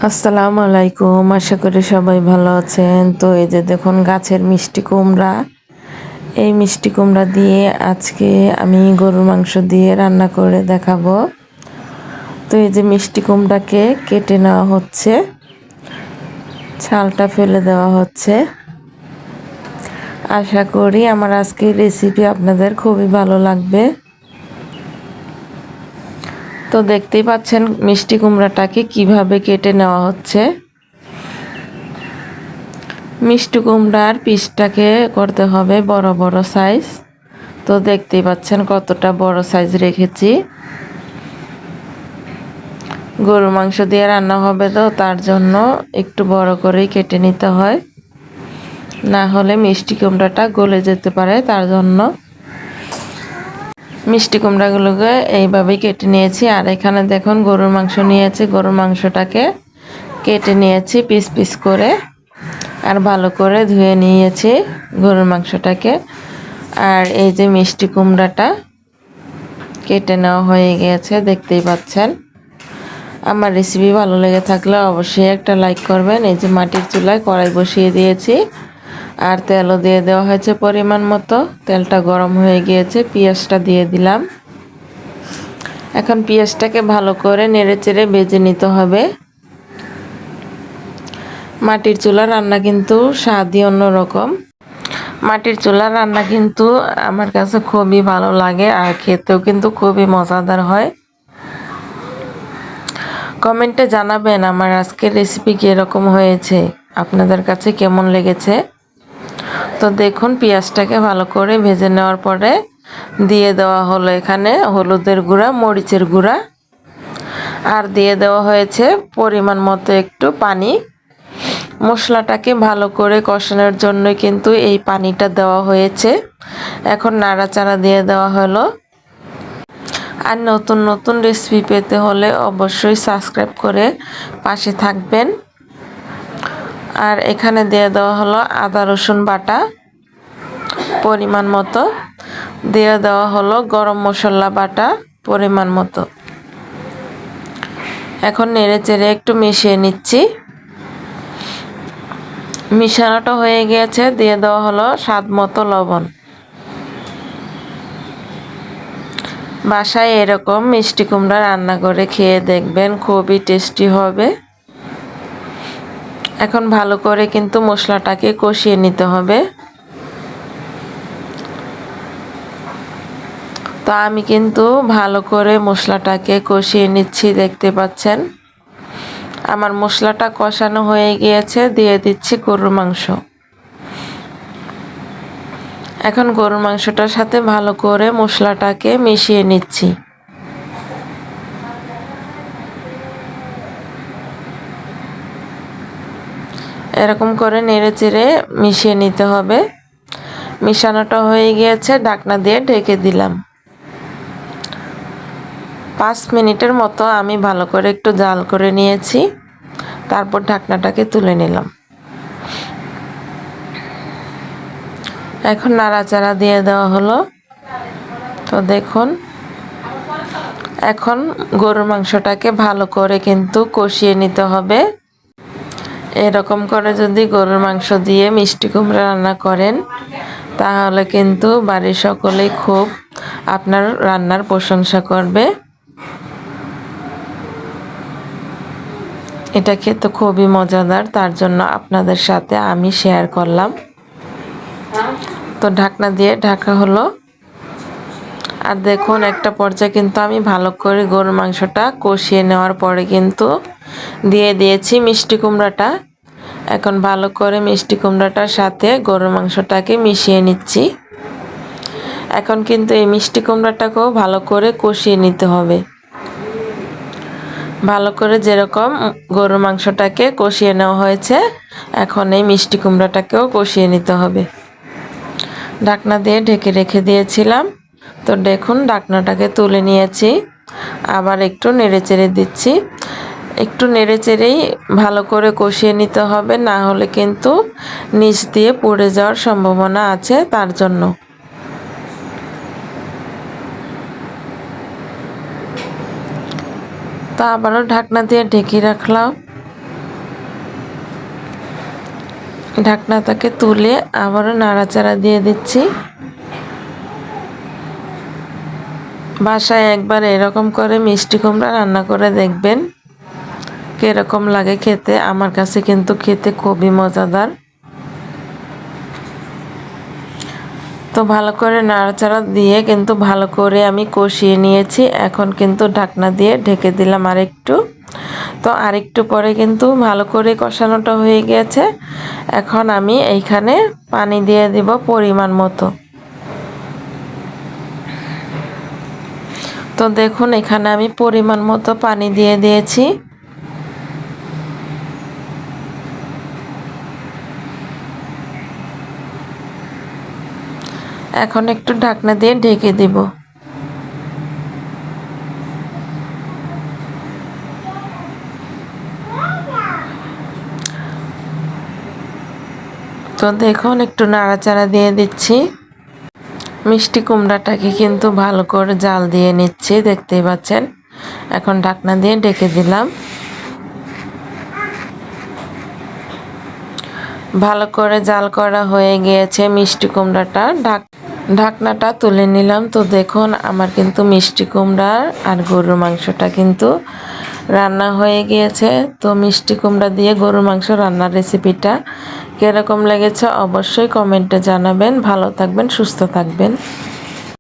আসসালামু আলাইকুম, আশা করি সবাই ভালো আছেন। তো এই যে দেখুন গাছের মিষ্টি কুমড়া, এই মিষ্টি কুমড়া দিয়ে আজকে আমি গরুর মাংস দিয়ে রান্না করে দেখাবো। তো এই যে মিষ্টি কুমড়াকে কেটে নেওয়া হচ্ছে, ছালটা ফেলে দেওয়া হচ্ছে। আশা করি আমার আজকের রেসিপি আপনাদের খুবই ভালো লাগবে। তো দেখতেই পাচ্ছেন মিষ্টি কুমড়াটাকে কিভাবে কেটে নেওয়া হচ্ছে। মিষ্টি কুমড়ার পিসটাকে করতে হবে বড় বড় সাইজ। তো দেখতেই পাচ্ছেন কতটা বড় সাইজ রেখেছি। গরুর মাংস দিয়ে রান্না হবে, তো তার জন্য একটু বড় করেই কেটে নিতে হয়, না হলে মিষ্টি কুমড়াটা গলে যেতে পারে। তার জন্য মিষ্টি কুমড়াগুলোকে এইভাবেই কেটে নিয়েছি। আর এখানে দেখুন গরুর মাংস নিয়েছি, গরুর মাংসটাকে কেটে নিয়েছি পিস পিস করে, আর ভালো করে ধুয়ে নিয়েছি গরুর মাংসটাকে। আর এই যে মিষ্টি কুমড়াটা কেটে নেওয়া হয়ে গিয়েছে, দেখতেই পাচ্ছেন। আমার রেসিপি ভালো লেগে থাকলে অবশ্যই একটা লাইক করবেন। এই যে মাটির চুলায় কড়াই বসিয়ে দিয়েছি, আর তেলও দিয়ে দেওয়া হয়েছে পরিমাণ মতো। তেলটা গরম হয়ে গিয়েছে, পেঁয়াজটা দিয়ে দিলাম। এখন পেঁয়াজটাকে ভালো করে নেড়েচেড়ে ভেজে নিতে হবে। মাটির চুলা রান্না কিন্তু স্বাদই অন্যরকম। মাটির চুলার রান্না কিন্তু আমার কাছে খুবই ভালো লাগে, আর খেতেও কিন্তু খুবই মজাদার হয়। কমেন্টে জানাবেন আমার আজকের রেসিপি কীরকম হয়েছে, আপনাদের কাছে কেমন লেগেছে। তো দেখুন পেঁয়াজটাকে ভালো করে ভেজে নেওয়ার পরে দিয়ে দেওয়া হলো এখানে হলুদের গুঁড়া, মরিচের গুঁড়া, আর দিয়ে দেওয়া হয়েছে পরিমাণ মতো একটু পানি। মশলাটাকে ভালো করে কষানোর জন্য কিন্তু এই পানিটা দেওয়া হয়েছে। এখন নাড়াচাড়া দিয়ে দেওয়া হলো। আর নতুন নতুন রেসিপি পেতে হলে অবশ্যই সাবস্ক্রাইব করে পাশে থাকবেন। আর এখানে দিয়ে দেওয়া হলো আদা রসুন বাটা পরিমাণ মতো, দিয়ে দেওয়া হলো গরম মশলা বাটা পরিমাণ মতো। এখন নেড়ে চেড়ে একটু মিশিয়ে নিচ্ছি। মিশানোটা হয়ে গিয়েছে, দিয়ে দেওয়া হলো স্বাদ মতো লবণ। বাসায় এরকম মিষ্টি কুমড়া রান্না করে খেয়ে দেখবেন, খুবই টেস্টি হবে। এখন ভালো করে কিন্তু মশলাটাকে কষিয়ে নিতে হবে। তো আমি কিন্তু ভালো করে মশলাটাকে কষিয়ে নিচ্ছি, দেখতে পাচ্ছেন। আমার মশলাটা কষানো হয়ে গিয়েছে, দিয়ে দিচ্ছি গরুর মাংস। এখন গরুর মাংসটার সাথে ভালো করে মশলাটাকে মিশিয়ে নিচ্ছি। এরকম করে নেড়ে চেড়ে মিশিয়ে নিতে হবে। মিশানোটা হয়ে গিয়েছে, ঢাকনা দিয়ে ঢেকে দিলাম। 5 মিনিটের মতো আমি ভালো করে একটু জাল করে নিয়েছি, তারপর ঢাকনাটাকে তুলে নিলাম। এখন নাড়াচাড়া দিয়ে দেওয়া হলো। তো দেখুন এখন গরুর মাংসটাকে ভালো করে কিন্তু কষিয়ে নিতে হবে। এরকম করে যদি গরুর মাংস দিয়ে মিষ্টি কুমড়া রান্না করেন, তাহলে কিন্তু বাড়ির সকলেই খুব আপনার রান্নার প্রশংসা করবে। এটা খেতে খুবই মজাদার, তার জন্য আপনাদের সাথে আমি শেয়ার করলাম। তো ঢাকনা দিয়ে ঢাকা হলো। আর দেখুন একটা পর্যায়ে কিন্তু আমি ভালো করে গরুর মাংসটা কষিয়ে নেওয়ার পরে কিন্তু দিয়ে দিয়েছি মিষ্টি কুমড়াটা। এখন ভালো করে মিষ্টি কুমড়াটার সাথে গরুর মাংসটাকে মিশিয়ে নিচ্ছি। এখন কিন্তু এই মিষ্টি কুমড়াটাকেও ভালো করে কষিয়ে নিতে হবে। ভালো করে যেরকম গরুর মাংসটাকে কষিয়ে নেওয়া হয়েছে, এখন এই মিষ্টি কুমড়াটাকেও কষিয়ে নিতে হবে। ঢাকনা দিয়ে ঢেকে রেখে দিয়েছিলাম। তো দেখুন ঢাকনাটাকে তুলে নিয়েছি, আবার একটু নেড়েচেড়ে দিচ্ছি। একটু নেড়েচেড়েই ভালো করে কষিয়ে নিতে হবে, না হলে কিন্তু নিচ দিয়ে পুড়ে যাওয়ার সম্ভাবনা আছে, তার জন্য। তো আবারও ঢাকনা দিয়ে ঢেকে রাখলাম। ঢাকনাটাকে তুলে আবারও নাড়াচাড়া দিয়ে দিচ্ছি। বাসায় একবার এরকম করে মিষ্টি কুমড়া রান্না করে দেখবেন কিরকম লাগে খেতে। আমার কাছে কিন্তু খেতে খুবই মজাদার। তো ভালো করে নাড়াচাড়া দিয়ে কিন্তু ভালো করে আমি কষিয়ে নিয়েছি। এখন কিন্তু ঢাকনা দিয়ে ঢেকে দিলাম আরেকটু। তো আরেকটু পরে কিন্তু ভালো করে কষানোটা হয়ে গেছে। এখন আমি এইখানে পানি দিয়ে দিব পরিমাণ মতো। তো দেখুন এখানে আমি পরিমাণ মতো পানি দিয়ে দিয়েছি। এখন একটু ঢাকনা দিয়ে ঢেকে দিব। তো দেখুন একটু নাড়াচাড়া দিয়ে দিচ্ছি। মিষ্টি কুমড়াটাকে কিন্তু ভালো করে জাল দিয়ে নিচ্ছি, দেখতেই পাচ্ছেন। এখন ঢাকনা দিয়ে ঢেকে দিলাম। ভালো করে জাল করা হয়ে গিয়েছে মিষ্টি কুমড়াটা। ঢাকনাটা তুলে নিলাম। তো দেখুন আমার কিন্তু মিষ্টি কুমড়া আর গরুর মাংসটা কিন্তু রান্না হয়ে গিয়েছে। তো মিষ্টি কুমড়া দিয়ে গরুর মাংস রান্নার রেসিপিটা কীরকম লেগেছে অবশ্যই কমেন্টে জানাবেন। ভালো থাকবেন, সুস্থ থাকবেন।